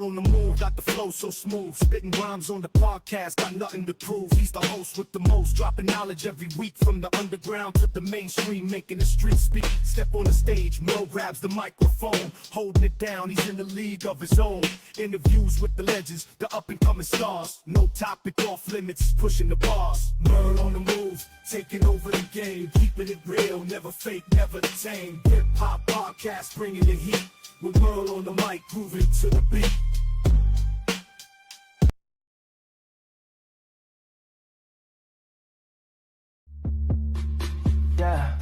On the move, got the flow so smooth. Spitting rhymes on the podcast, got nothing to prove. He's the host with the most, dropping knowledge every week. From the underground to the mainstream, making the street speak. Step on the stage, Mo grabs the microphone, holding it down, he's in the league of his own. Interviews with the legends, the up-and-coming stars. No topic off limits, pushing the bars. Merle on the move, taking over the game. Keeping it real, never fake, never tame. Hip-hop podcast, bringing the heat. With Merle on the mic, grooving to the beat. Yeah.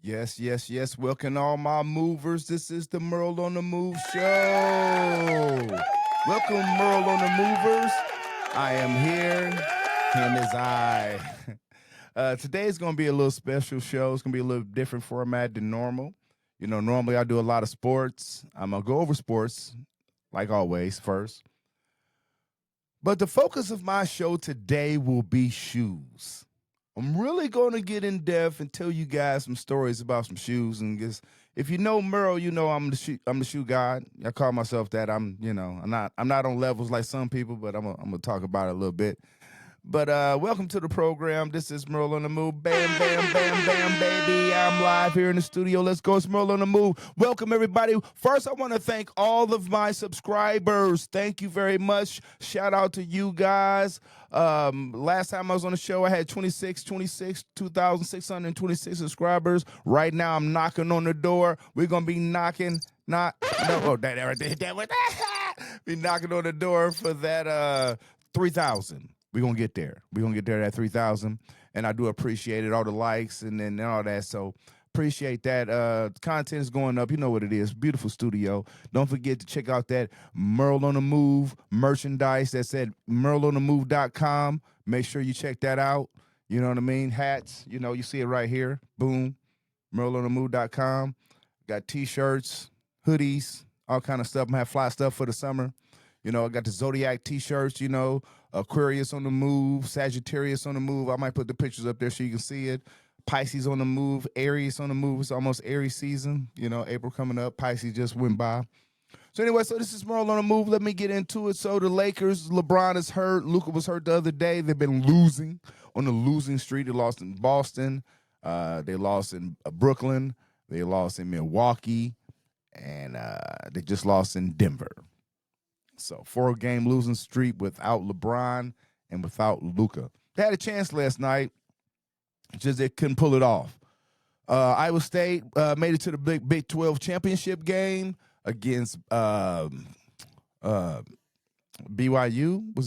Yes. Welcome all my movers. This is the Merle on the Move show. Welcome, Merle on the Movers. I am here. Him is I. Today is going to be a little special show. It's going to be a little different format than normal. You know, normally I do a lot of sports. I'm going to go over sports, like always, first. But the focus of my show today will be shoes. I'm really going to get in depth and tell you guys some stories about some shoes. And just, if you know Merle, you know I'm the shoe guy. I call myself that. I'm not on levels like some people, but I'm gonna talk about it a little bit. But welcome to the program. This is Merle on the Move. Bam, bam, bam, bam, baby. I'm live here in the studio. Let's go. It's Merle on the Move. Welcome, everybody. First, I want to thank all of my subscribers. Thank you very much. Shout out to you guys. Last time I was on the show, I had 2,626 subscribers. Right now, I'm knocking on the door. We're going to be knocking. Be knocking on the door for that 3,000. We're going to get there. We're going to get there at 3,000. And I do appreciate it, all the likes and all that. So appreciate that. Content is going up. You know what it is. Beautiful studio. Don't forget to check out that Merle on the Move merchandise. That's at merleonthemove.com. Make sure you check that out. You know what I mean? Hats. You know, you see it right here. Boom. merleonthemove.com. Got T-shirts, hoodies, all kind of stuff. I'm going to have fly stuff for the summer. You know, I got the Zodiac T-shirts, you know, Aquarius on the move, Sagittarius on the move. I might put the pictures up there so you can see it. Pisces on the move, Aries on the move. It's almost Aries season. You know, April coming up. Pisces just went by. So anyway, so this is Merle on the Move. Let me get into it. So the Lakers, LeBron is hurt. Luka was hurt the other day. They've been losing on the losing streak. They lost in Boston. They lost in Brooklyn. They lost in Milwaukee. And they just lost in Denver. So 4-game losing streak without LeBron and without Luka. They had a chance last night, just they couldn't pull it off. Iowa State made it to the Big 12 championship game against BYU. Was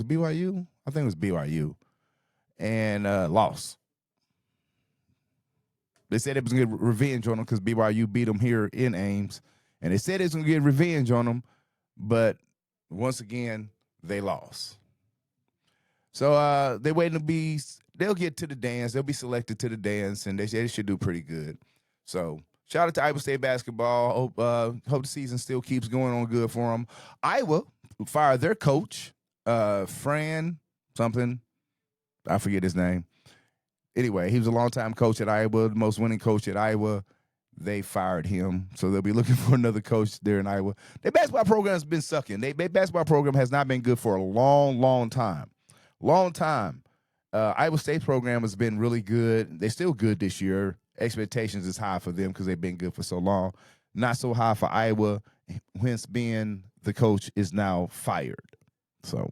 it BYU? I think it was BYU. And lost. They said it was going to get revenge on them because BYU beat them here in Ames. And they said it was going to get revenge on them, but once again, they lost. So they're waiting to be, they'll get to the dance. They'll be selected to the dance, and they should do pretty good. So shout out to Iowa State basketball. Hope the season still keeps going on good for them. Iowa fired their coach, Fran something. I forget his name. Anyway, he was a longtime coach at Iowa, the most winning coach at Iowa. They fired him, so they'll be looking for another coach there in Iowa. Their basketball program has been sucking. Their basketball program has not been good for a long time. Iowa State program has been really good. They're still good this year. Expectations is high for them because they've been good for so long. Not so high for Iowa, hence being the coach is now fired. So,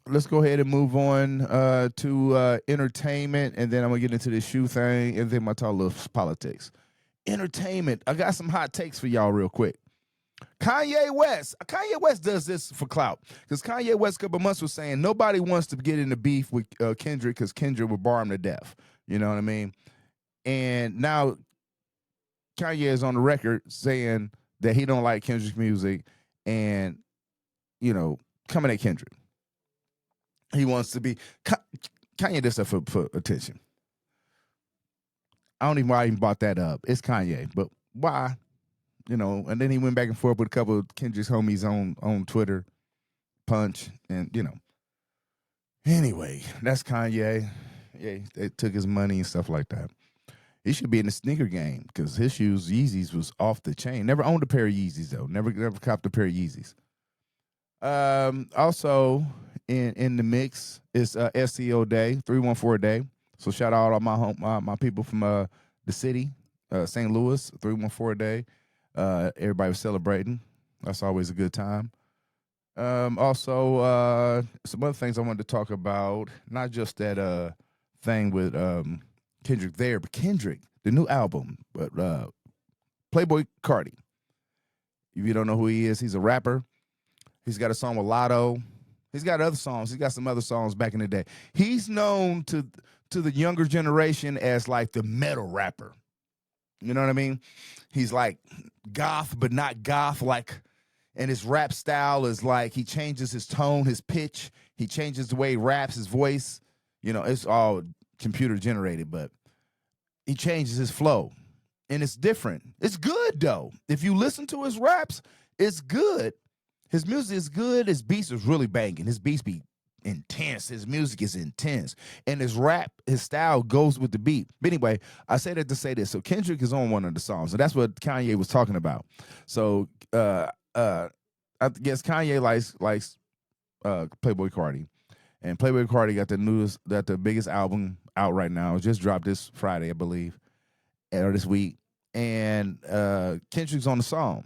let's go ahead and move on to entertainment, and then I'm going to get into the shoe thing, and then my talk a little politics. Entertainment. I got some hot takes for y'all real quick. Kanye West does this for clout, because Kanye West a couple months was saying nobody wants to get into beef with Kendrick because Kendrick would bar him to death. You know what I mean? And now Kanye is on the record saying that he don't like Kendrick's music and, you know, coming at Kendrick. He wants to be Kanye does stuff for attention. I don't even know why I even brought that up. It's Kanye, but why? You know, and then he went back and forth with a couple of Kendrick's homies on Twitter, Punch, and you know. Anyway, that's Kanye. Yeah, they took his money and stuff like that. He should be in the sneaker game because his shoes, Yeezys, was off the chain. Never owned a pair of Yeezys though. Never copped a pair of Yeezys. Also in the mix is SEO Day, 314 Day. So shout out all my people from the city, St. Louis, 314 Day. Everybody was celebrating. That's always a good time. Also, some other things I wanted to talk about, not just that thing with Kendrick there, but Kendrick, the new album, but playboi Carti. If you don't know who he is, he's a rapper. He's got a song with Lotto. He's got other songs. He's got some other songs back in the day. He's known to the younger generation as like the metal rapper. You know what I mean? He's like goth, but not goth. Like, and his rap style is like he changes his tone, his pitch. He changes the way he raps, his voice. You know, it's all computer generated, but he changes his flow, and it's different. It's good though. If you listen to his raps, it's good. His music is good. His beats is really banging. His beats be intense. His music is intense. And his rap, his style goes with the beat. But anyway, I say that to say this. So Kendrick is on one of the songs, and that's what Kanye was talking about. So I guess Kanye likes playboi Carti. And playboi Carti got the biggest album out right now. It just dropped this Friday, I believe, or this week. And Kendrick's on the song.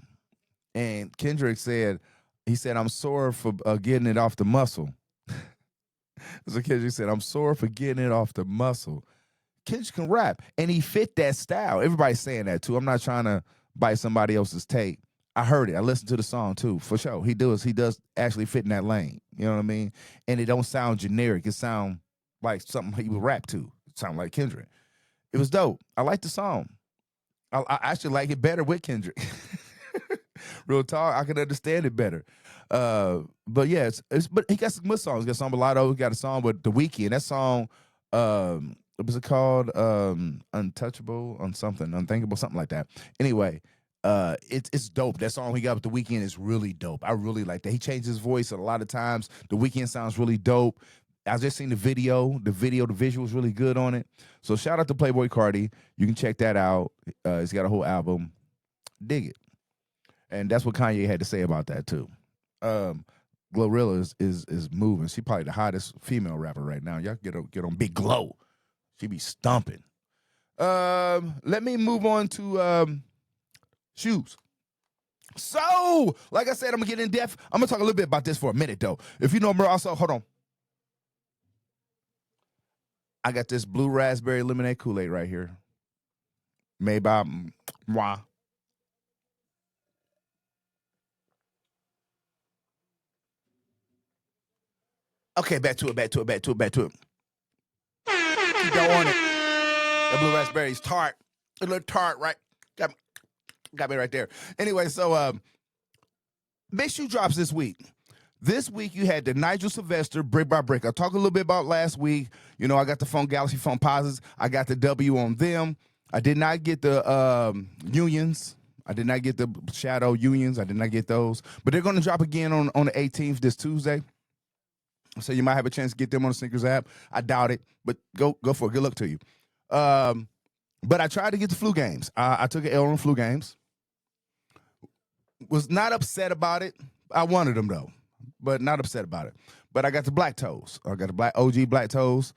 And Kendrick said, I'm sore for getting it off the muscle. So Kendrick said, I'm sore for getting it off the muscle. Kendrick can rap, and he fit that style. Everybody's saying that, too. I'm not trying to bite somebody else's tape. I heard it. I listened to the song, too, for sure. He does actually fit in that lane. You know what I mean? And it don't sound generic. It sound like something he would rap to. It sound like Kendrick. It was dope. I like the song. I actually like it better with Kendrick. Real talk, I can understand it better. But yeah, but he got some good songs. He got a song with Lotto. He got a song with The Weeknd. That song, what was it called? Untouchable, Unthinkable, something like that. Anyway, it's dope. That song he got with The Weeknd is really dope. I really like that. He changed his voice a lot of times. The Weeknd sounds really dope. I just seen the visual is really good on it. So shout out to playboi Carti. You can check that out. He's got a whole album. Dig it. And that's what Kanye had to say about that too. Glorilla is moving. She probably the hottest female rapper right now. Y'all get on Big Glow. She be stumping. Let me move on to shoes. So, like I said, I'm gonna get in depth. I'm gonna talk a little bit about this for a minute though. If you know me, also hold on. I got this blue raspberry lemonade Kool-Aid right here, made by moi. Okay, back to it. Keep that on it. That blue raspberry is tart. A little tart, right? Got me right there. Anyway, so big shoe drops this week. This week you had the Nigel Sylvester Brick by Brick. I talked a little bit about last week. You know, I got the Funk Galaxy Funk Posits. I got the W on them. I did not get the Unions. I did not get the Shadow Unions. I did not get those. But they're going to drop again on the 18th this Tuesday. So you might have a chance to get them on the Sneakers app. I doubt it, but go for it. Good luck to you. But I tried to get the flu games. I took an L on flu games. Was not upset about it. I wanted them though, but not upset about it. But I got the black toes. I got the OG black toes,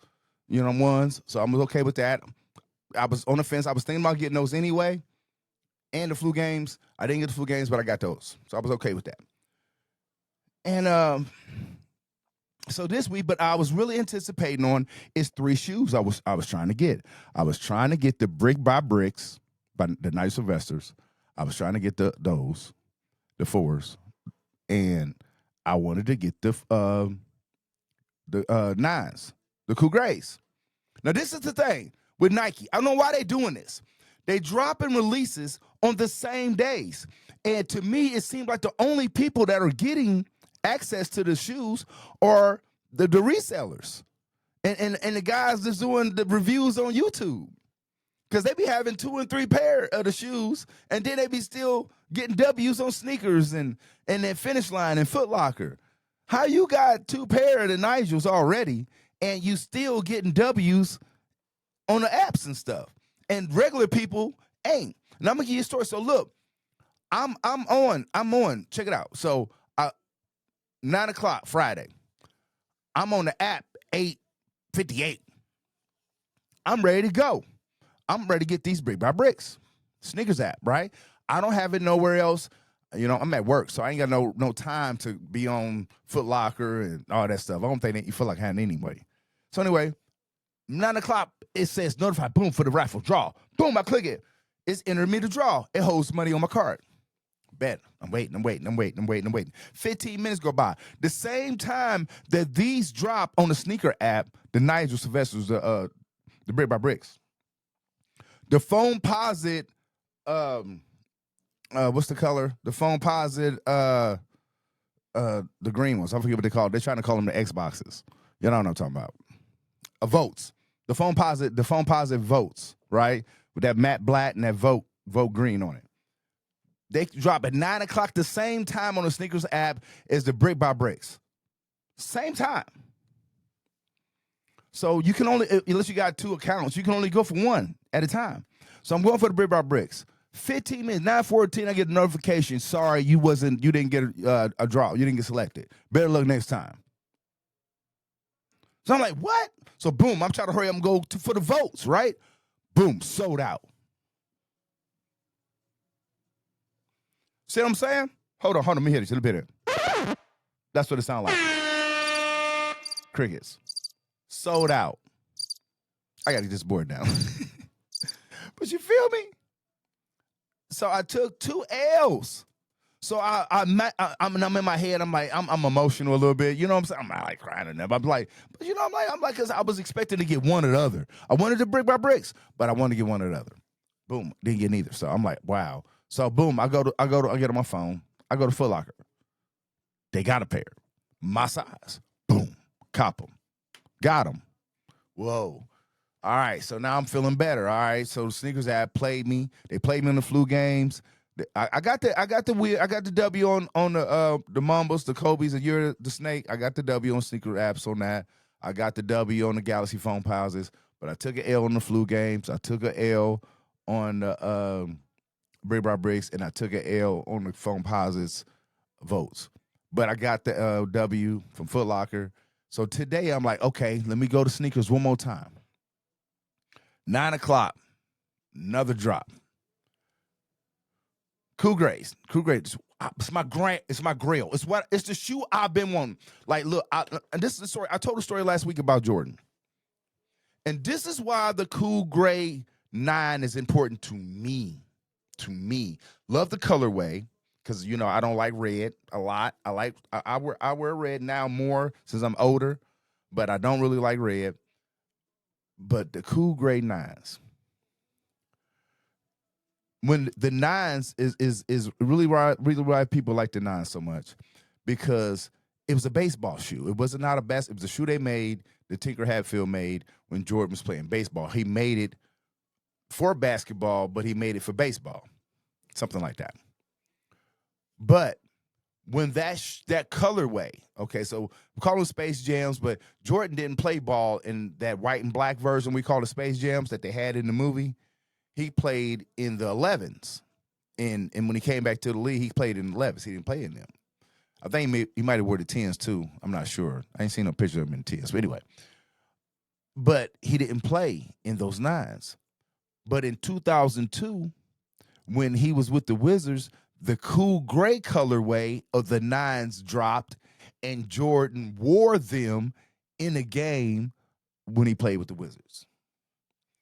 ones. So I'm okay with that. I was on the fence. I was thinking about getting those anyway. And the flu games. I didn't get the flu games, but I got those. So I was okay with that. And so this week, but I was really anticipating on is 3 shoes I was trying to get. I was trying to get the Brick by Bricks by the Night Sylvesters. I was trying to get the 4s, and I wanted to get the 9s, the Cool Grays. Now this is the thing with Nike. I don't know why they're doing this. They dropping releases on the same days, and to me, it seemed like the only people that are getting access to the shoes are the resellers and the guys that's doing the reviews on YouTube, because they be having 2 and 3 pair of the shoes, and then they be still getting W's on Sneakers and then Finish Line and Foot Locker. How you got 2 pair of the Nigels already and you still getting W's on the apps and stuff? and regular people ain't. And I'm gonna give you a story. So look, I'm on. Check it out. So 9 o'clock Friday. I'm on the app 8:58. I'm ready to go. I'm ready to get these brick by bricks. Sneakers app, right? I don't have it nowhere else. You know, I'm at work, so I ain't got no time to be on Foot Locker and all that stuff. I don't think that you feel like having anyway. So anyway, 9 o'clock, it says notify, boom, for the raffle draw. Boom, I click it. It's entered me to draw. It holds money on my card. Bet. I'm waiting. 15 minutes go by. The same time that these drop on the sneaker app, the Nigel Sylvester's, the Brick by Bricks. The phone posit, what's the color? The phone posit, the green ones. I forget what they call it. They're trying to call them the Xboxes. You know what I'm talking about. Votes. The phone posit votes, right? With that matte black and that vote green on it. They drop at 9 o'clock the same time on the sneakers app as the Brick by Bricks. Same time. So you can only, unless you got two accounts, you can only go for one at a time. So I'm going for the Brick by Bricks. 15 minutes, 9:14, I get a notification. Sorry, you didn't get a draw. You didn't get selected. Better luck next time. So I'm like, what? So boom, I'm trying to hurry up and go for the votes, right? Boom, sold out. See what I'm saying? Hold on, let me hit it. Let me hit it. That's what it sounds like. Crickets. Sold out. I gotta get this board down. But you feel me? So I took 2 L's. So I'm in my head. I'm like, I'm emotional a little bit. You know what I'm saying? I'm not like crying or nothing. I'm like, but you know, I'm like, because I was expecting to get one or the other. I wanted the Brick by Bricks, but I wanted to get one or the other. Boom, didn't get neither. So I'm like, wow. So boom, I get on my phone. I go to Foot Locker. They got a pair, my size. Boom, cop them, got them. Whoa. All right, so now I'm feeling better. All right, so the sneakers app played me. They played me in the flu games. I got the W on the Mambas, the Kobe's, and you're the Snake. I got the W on sneaker apps on that. I got the W on the Galaxy phone pauses, but I took an L on the flu games. I took an L on the Brick by Bricks, and I took an L on the phone posits votes. But I got the W from Foot Locker. So today I'm like, okay, let me go to sneakers one more time. 9 o'clock, another drop. Cool Grays. It's my grail. It's the shoe I've been wanting. Like, look, and this is the story. I told a story last week about Jordan. And this is why the Cool Gray 9 is important to me. Love the colorway, because you know I don't like red a lot. I wear red now more since I'm older, but I don't really like red. But the Cool Gray 9s. When the 9s is really why people like the 9s so much, because it was a baseball shoe. It was a shoe they made, that Tinker Hatfield made when Jordan was playing baseball. He made it for basketball, but he made it for baseball. Something like that. But when that colorway, okay, so we call them Space Jams, but Jordan didn't play ball in that white and black version we call the Space Jams that they had in the movie. He played in the 11s. And when he came back to the league, he played in the 11s. He didn't play in them. I think he might have wore the 10s too. I'm not sure. I ain't seen no picture of him in 10s. But anyway. But he didn't play in those 9s. But in 2002, when he was with the Wizards, the Cool Gray colorway of the 9s dropped, and Jordan wore them in a game when he played with the Wizards.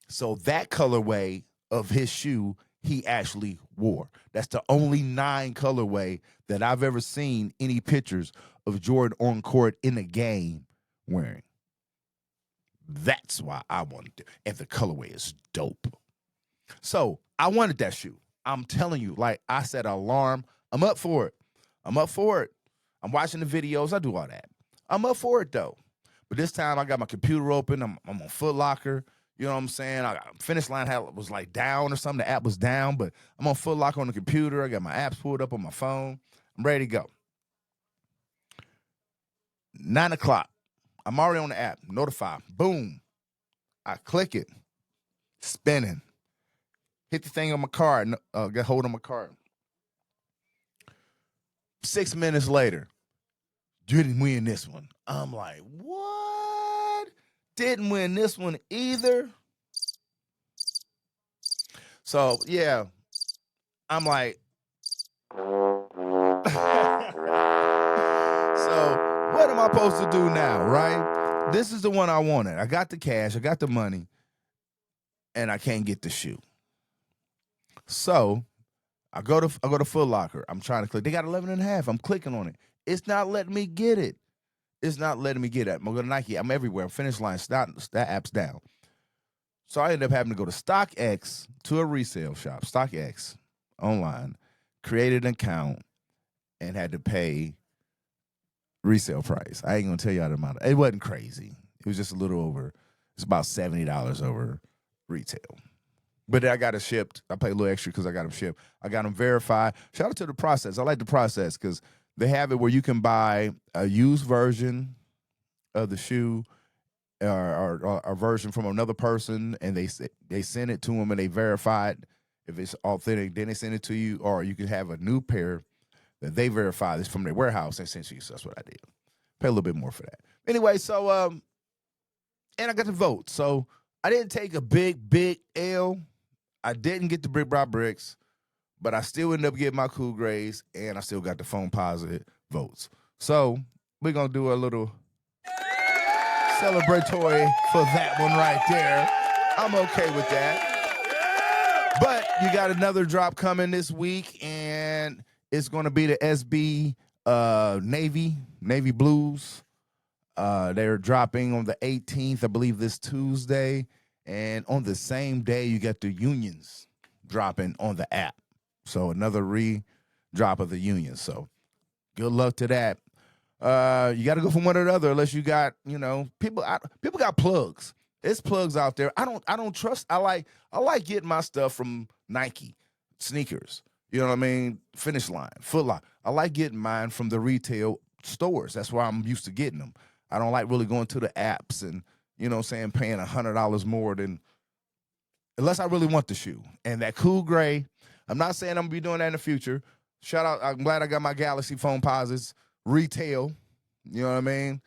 So that colorway of his shoe, he actually wore. That's the only 9 colorway that I've ever seen any pictures of Jordan on court in a game wearing. That's why I wanted it. And the colorway is dope. So I wanted that shoe. I'm telling you, like I set an alarm. I'm up for it. I'm watching the videos. I do all that. I'm up for it, though. But this time I got my computer open. I'm on Foot Locker. You know what I'm saying? Finish line was like down or something. The app was down, but I'm on Foot Locker on the computer. I got my apps pulled up on my phone. I'm ready to go. 9 o'clock. I'm already on the app. Notify. Boom. I click it. Spinning. hit the thing on my card, get hold of my card. 6 minutes later, didn't win this one. I'm like, what? Didn't win this one either. So yeah, I'm like, so what am I supposed to do now, right? This is the one I wanted. I got the cash, I got the money, and I can't get the shoe. So I go to Foot Locker. I'm trying to click. They got 11 and a half. I'm clicking on it. It's not letting me get it. It's not letting me get it. I'm going to Nike. I'm everywhere. Finish line. That app's down. So I ended up having to go to StockX, to a resale shop, StockX, online, created an account, and had to pay resale price. I ain't going to tell y'all the amount. It wasn't crazy. It was just a little over. It's about $70 over retail. But then I got it shipped. I paid a little extra because I got them shipped. I got them verified. Shout out to the process. I like the process because they have it where you can buy a used version of the shoe or a version from another person, and they send it to them and they verify it. If it's authentic, then they send it to you. Or you can have a new pair that they verify this from their warehouse and send to you. So that's what I did. Pay a little bit more for that. Anyway, so and I got the vote. So I didn't take a big L. I didn't get the brick by bricks, but I still ended up getting my cool grades, and I still got the phone positive votes. So we're going to do a little celebratory for that one right there. I'm okay with that. But you got another drop coming this week, and it's going to be the SB Navy Blues. They're dropping on the 18th, I believe, this Tuesday. And on the same day, you got the Unions dropping on the app. So another re-drop of the Unions. So good luck to that. You got to go from one or the other, unless you got, people got plugs. There's plugs out there. I don't trust. I like getting my stuff from Nike, sneakers. You know what I mean? Finish Line, Foot Locker. I like getting mine from the retail stores. That's why I'm used to getting them. I don't like really going to the apps and, paying $100 more than, unless I really want the shoe. And that cool gray, I'm not saying I'm going to be doing that in the future. Shout out, I'm glad I got my Galaxy phone posits, retail, you know what I mean?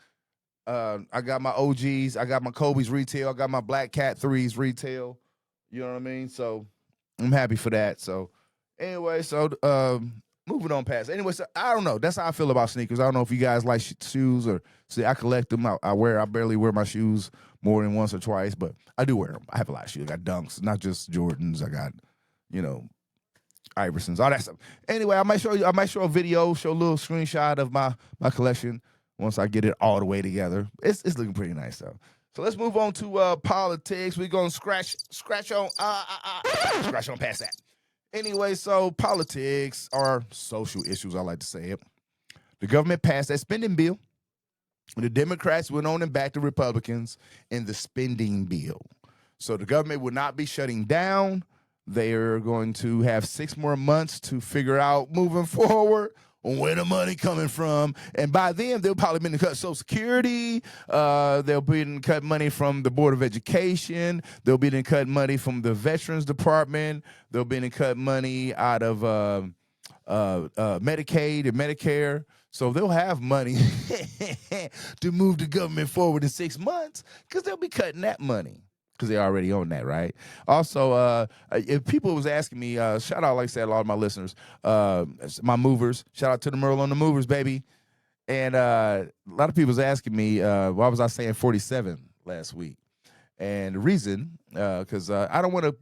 I got my OGs, I got my Kobe's retail, I got my Black Cat 3s retail, you know what I mean? So I'm happy for that. So anyway, moving on past. Anyway, so I don't know. That's how I feel about sneakers. I don't know if you guys like shoes or see. I collect them. I barely wear my shoes more than once or twice, but I do wear them. I have a lot of shoes. I got Dunks, not just Jordans. I got, Iversons, all that stuff. Anyway, I might show a video, show a little screenshot of my collection once I get it all the way together. It's looking pretty nice though. So let's move on to politics. We're gonna scratch on past that. Anyway, so politics are social issues, I like to say it. The government passed that spending bill. The Democrats went on and backed the Republicans in the spending bill. So the government will not be shutting down. They're going to have 6 more months to figure out moving forward where the money coming from. And by then, they'll probably be to cut Social Security. They'll be to cut money from the Board of Education. They'll be to cut money from the Veterans Department. They'll be to cut money out of Medicaid and Medicare. So they'll have money to move the government forward in 6 months because they'll be cutting that money. Because they already own that, right? Also, if people was asking me, shout out, like I said, a lot of my listeners, my movers, shout out to the Merle on the movers, baby. And a lot of people was asking me, why was I saying 47 last week? And the reason, because I don't want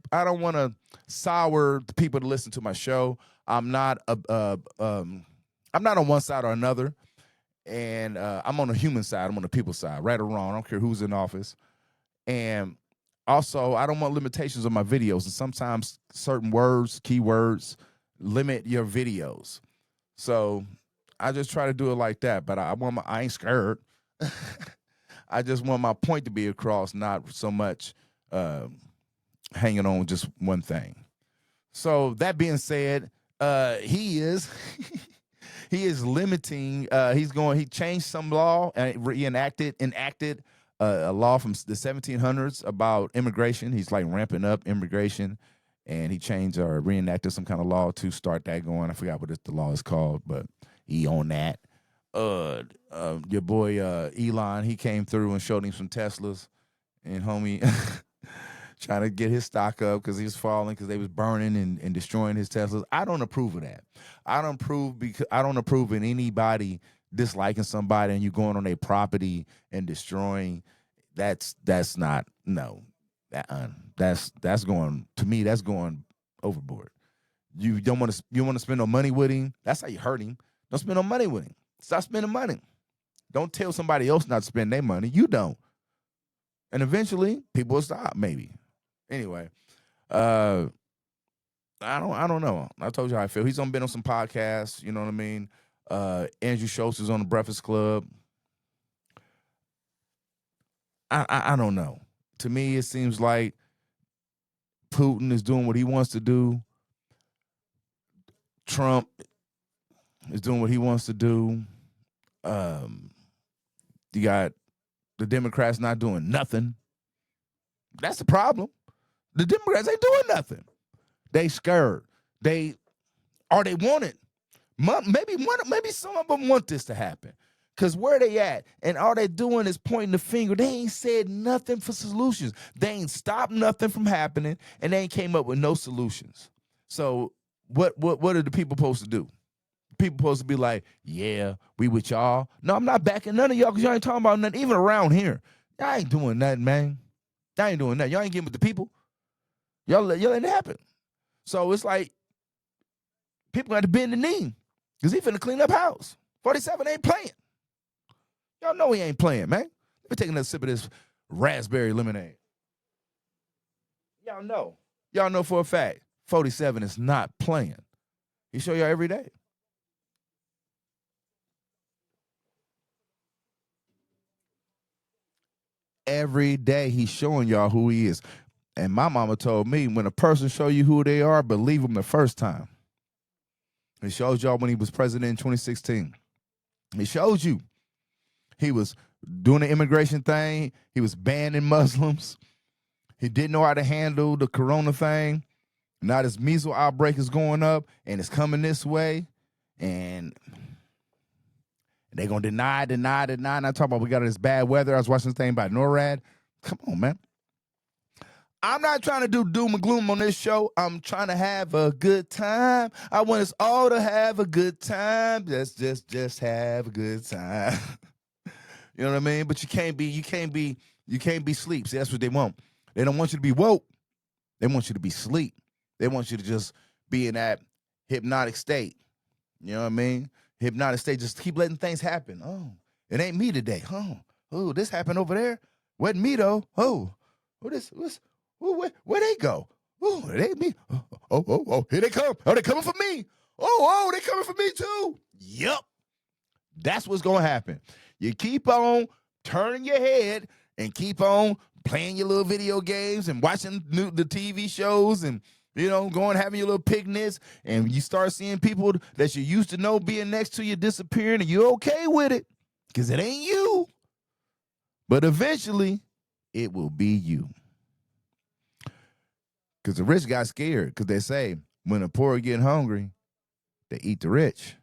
to sour the people to listen to my show. I'm not on one side or another, and I'm on the human side. I'm on the people side, right or wrong. I don't care who's in office, and also, I don't want limitations on my videos, and sometimes certain words, keywords, limit your videos. So I just try to do it like that, but I ain't scared. I just want my point to be across, not so much hanging on just one thing. So that being said, he is he is limiting. He changed some law and enacted a law from the 1700s about immigration. He's like ramping up immigration and he changed or reenacted some kind of law to start that going. I forgot what the law is called, but he on that. Your boy Elon, he came through and showed him some Teslas, and homie trying to get his stock up because he was falling because they was burning and destroying his Teslas. I don't approve of that. I don't approve in anybody disliking somebody and you going on their property and destroying. That's not no. That's going to me. That's going overboard. You want to spend no money with him. That's how you hurt him. Don't spend no money with him. Stop spending money. Don't tell somebody else not to spend their money. You don't. And eventually, people will stop. Maybe. Anyway, I don't know. I told you how I feel. He's been on some podcasts. You know what I mean. Andrew Schultz is on the Breakfast Club. I don't know. To me, it seems like Putin is doing what he wants to do. Trump is doing what he wants to do. You got the Democrats not doing nothing. That's the problem. The Democrats ain't doing nothing. They scared. They want it. Maybe some of them want this to happen. Because where they at? And all they doing is pointing the finger. They ain't said nothing for solutions. They ain't stopped nothing from happening, and they ain't came up with no solutions. So what are the people supposed to do? People supposed to be like, yeah, we with y'all. No, I'm not backing none of y'all because y'all ain't talking about nothing. Even around here, y'all ain't doing nothing, man. Y'all ain't doing nothing. Y'all ain't getting with the people. Y'all letting it happen. So it's like people got to bend the knee because he finna clean up house. 47 ain't playing. Y'all know he ain't playing, man. Let me take another sip of this raspberry lemonade. Y'all know. Y'all know for a fact 47 is not playing. He show y'all every day. Every day he's showing y'all who he is. And my mama told me, when a person show you who they are, believe them the first time. He showed y'all when he was president in 2016. He showed you. He was doing the immigration thing. He was banning Muslims. He didn't know how to handle the corona thing. Now this measles outbreak is going up, and it's coming this way. And they're going to deny. And I talk about we got this bad weather. I was watching this thing by NORAD. Come on, man. I'm not trying to do doom and gloom on this show. I'm trying to have a good time. I want us all to have a good time. Just have a good time. You know what I mean? But you can't be sleep. See, that's what they want. They don't want you to be woke. They want you to be sleep. They want you to just be in that hypnotic state. You know what I mean? Hypnotic state. Just keep letting things happen. Oh, it ain't me today. Oh, this happened over there. Wasn't me though. Oh, where they go? Oh, it ain't me. Oh, here they come. Oh, they coming for me. Oh, they coming for me too. Yup. That's what's going to happen. You keep on turning your head and keep on playing your little video games and watching the TV shows and, going having your little picnics, and you start seeing people that you used to know being next to you disappearing, and you're okay with it because it ain't you. But eventually, it will be you. Because the rich got scared because they say when the poor get hungry, they eat the rich.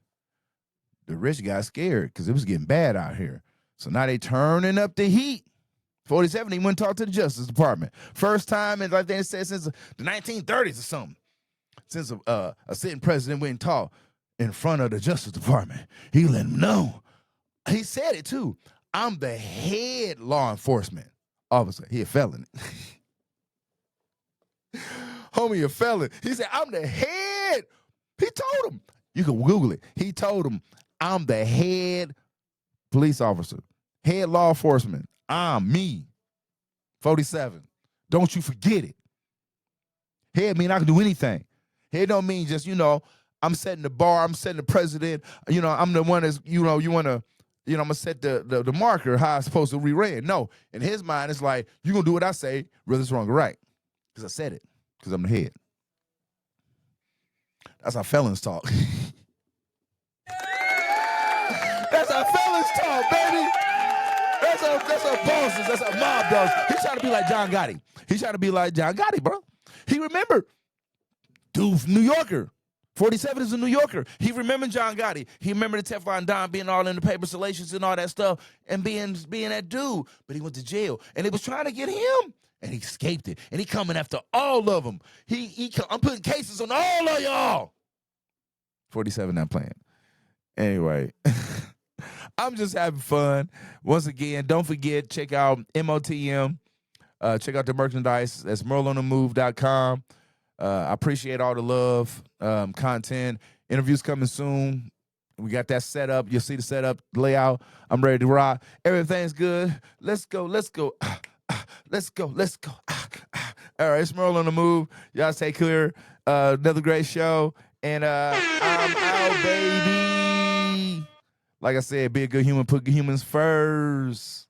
The rich got scared because it was getting bad out here. So now they turning up the heat. 47, he went and talked to the Justice Department. First time in, like they said, since the 1930s or something. Since a sitting president went and talked in front of the Justice Department. He let them know. He said it too. I'm the head law enforcement officer. He a felon. Homie, a felon. He said, I'm the head. He told him. You can Google it. He told him, I'm the head police officer. Head law enforcement. I'm me. 47. Don't you forget it. Head mean I can do anything. Head don't mean just, I'm setting the bar, I'm setting the president, I'm the one that's, you want to, I'm going to set the marker how I'm supposed to re-read. No, in his mind, it's like, you're going to do what I say, whether it's wrong or right. Because I said it. Because I'm the head. That's how felons talk. That's how felons talk, baby. That's how bosses, that's how mob does. He's trying to be like John Gotti. He's trying to be like John Gotti, bro. He remembered Dude, New Yorker. 47 is a New Yorker. He remembered John Gotti. He remembered the Teflon Don being all in the paper salacious and all that stuff and being that dude. But he went to jail. And they was trying to get him. And he escaped it. And he coming after all of them. I'm putting cases on all of y'all. 47 not playing. Anyway, I'm just having fun. Once again, don't forget, check out MOTM. Check out the merchandise. That's merleonthemove.com. I appreciate all the love, content. Interviews coming soon. We got that set up. You'll see the setup, layout. I'm ready to rock. Everything's good. Let's go. Let's go. Let's go. Let's go. All right, it's Merle on the Move. Y'all stay clear. Another great show. And I'm out, baby. Like I said, be a good human. Put humans first.